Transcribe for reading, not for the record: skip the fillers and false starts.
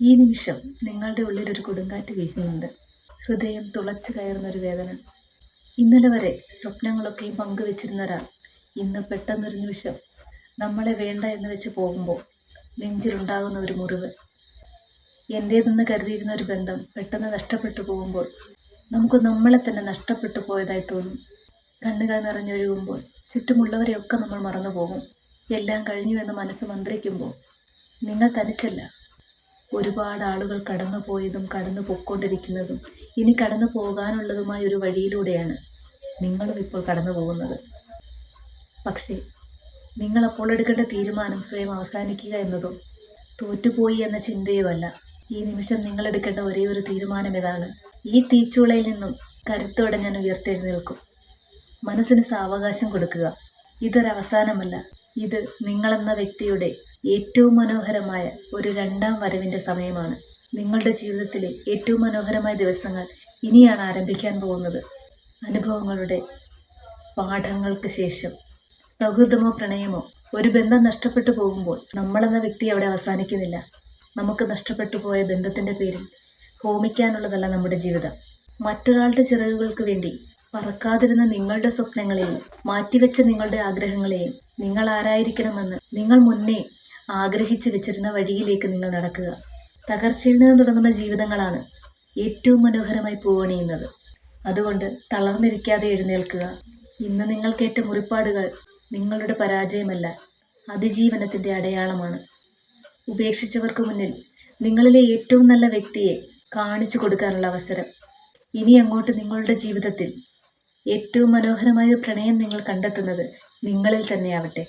ഈ നിമിഷം നിങ്ങളുടെ ഉള്ളിലൊരു കൊടുങ്കാറ്റ് വീശുന്നുണ്ട്. ഹൃദയം തുളച്ചു കയറുന്നൊരു വേദന. ഇന്നലെ വരെ സ്വപ്നങ്ങളൊക്കെയും പങ്കുവെച്ചിരുന്ന ഒരാൾ ഇന്ന് പെട്ടെന്നൊരു നിമിഷം നമ്മളെ വേണ്ട എന്ന് വെച്ച് പോകുമ്പോൾ നെഞ്ചിലുണ്ടാകുന്ന ഒരു മുറിവ്. എൻ്റേതെന്ന് കരുതിയിരുന്ന ഒരു ബന്ധം പെട്ടെന്ന് നഷ്ടപ്പെട്ടു പോകുമ്പോൾ നമുക്ക് നമ്മളെ തന്നെ നഷ്ടപ്പെട്ടു പോയതായി തോന്നും. കണ്ണുകൾ നിറഞ്ഞൊഴുകുമ്പോൾ ചുറ്റുമുള്ളവരെയൊക്കെ നമ്മൾ മറന്നു പോകും. എല്ലാം കഴിഞ്ഞു എന്ന് മനസ്സ് മന്ത്രിക്കുമ്പോൾ നിങ്ങൾ തനിച്ചല്ല. ഒരുപാട് ആളുകൾ കടന്നു പോയതും കടന്നു പൊയ്ക്കൊണ്ടിരിക്കുന്നതും ഇനി കടന്നു പോകാനുള്ളതുമായ ഒരു വഴിയിലൂടെയാണ് നിങ്ങളും ഇപ്പോൾ കടന്നു പോകുന്നത്. പക്ഷേ നിങ്ങളപ്പോൾ എടുക്കേണ്ട തീരുമാനം സ്വയം അവസാനിക്കുക എന്നതോ തോറ്റുപോയി എന്ന ചിന്തയോ അല്ല. ഈ നിമിഷം നിങ്ങൾ എടുക്കേണ്ട ഒരേ ഒരു തീരുമാനം ഇതാണ്: ഈ തീച്ചൂളയിൽ നിന്നും കരുത്തോടെ ഞാൻ ഉയർത്തെഴുന്നേൽക്കും. മനസ്സിന് സാവകാശം കൊടുക്കുക. ഇതൊരവസാനമല്ല, ഇത് നിങ്ങളെന്ന വ്യക്തിയുടെ ഏറ്റവും മനോഹരമായ ഒരു രണ്ടാം വരവിൻ്റെ സമയമാണ്. നിങ്ങളുടെ ജീവിതത്തിലെ ഏറ്റവും മനോഹരമായ ദിവസങ്ങൾ ഇനിയാണ് ആരംഭിക്കാൻ പോകുന്നത്. അനുഭവങ്ങളുടെ പാഠങ്ങൾക്ക് ശേഷം സൗഹൃദമോ പ്രണയമോ ഒരു ബന്ധം നഷ്ടപ്പെട്ടു പോകുമ്പോൾ നമ്മളെന്ന വ്യക്തി അവിടെ അവസാനിക്കുന്നില്ല. നമുക്ക് നഷ്ടപ്പെട്ടു പോയ ബന്ധത്തിൻ്റെ പേരിൽ ഹോമിക്കാനുള്ളതല്ല നമ്മുടെ ജീവിതം. മറ്റൊരാളുടെ ചിറകുകൾക്ക് വേണ്ടി പറക്കാതിരുന്ന നിങ്ങളുടെ സ്വപ്നങ്ങളെയും മാറ്റിവെച്ച നിങ്ങളുടെ ആഗ്രഹങ്ങളെയും നിങ്ങൾ ആരായിരിക്കണമെന്ന് നിങ്ങൾ മുന്നേ ആഗ്രഹിച്ചു വെച്ചിരുന്ന വഴിയിലേക്ക് നിങ്ങൾ നടക്കുക. തകർച്ചയിൽ നിന്ന് തുടങ്ങുന്ന ജീവിതങ്ങളാണ് ഏറ്റവും മനോഹരമായി പൂവണിയുന്നത്. അതുകൊണ്ട് തളർന്നിരിക്കാതെ എഴുന്നേൽക്കുക. ഇന്ന് നിങ്ങൾക്കേറ്റ മുറിപ്പാടുകൾ നിങ്ങളുടെ പരാജയമല്ല, അതിജീവനത്തിൻ്റെ അടയാളമാണ്. ഉപേക്ഷിച്ചവർക്ക് മുന്നിൽ നിങ്ങളിലെ ഏറ്റവും നല്ല വ്യക്തിയെ കാണിച്ചു കൊടുക്കാനുള്ള അവസരം. ഇനി അങ്ങോട്ട് നിങ്ങളുടെ ജീവിതത്തിൽ ഏറ്റവും മനോഹരമായ പ്രണയം നിങ്ങൾ കണ്ടെത്തുന്നത് നിങ്ങളിൽ തന്നെയാവട്ടെ.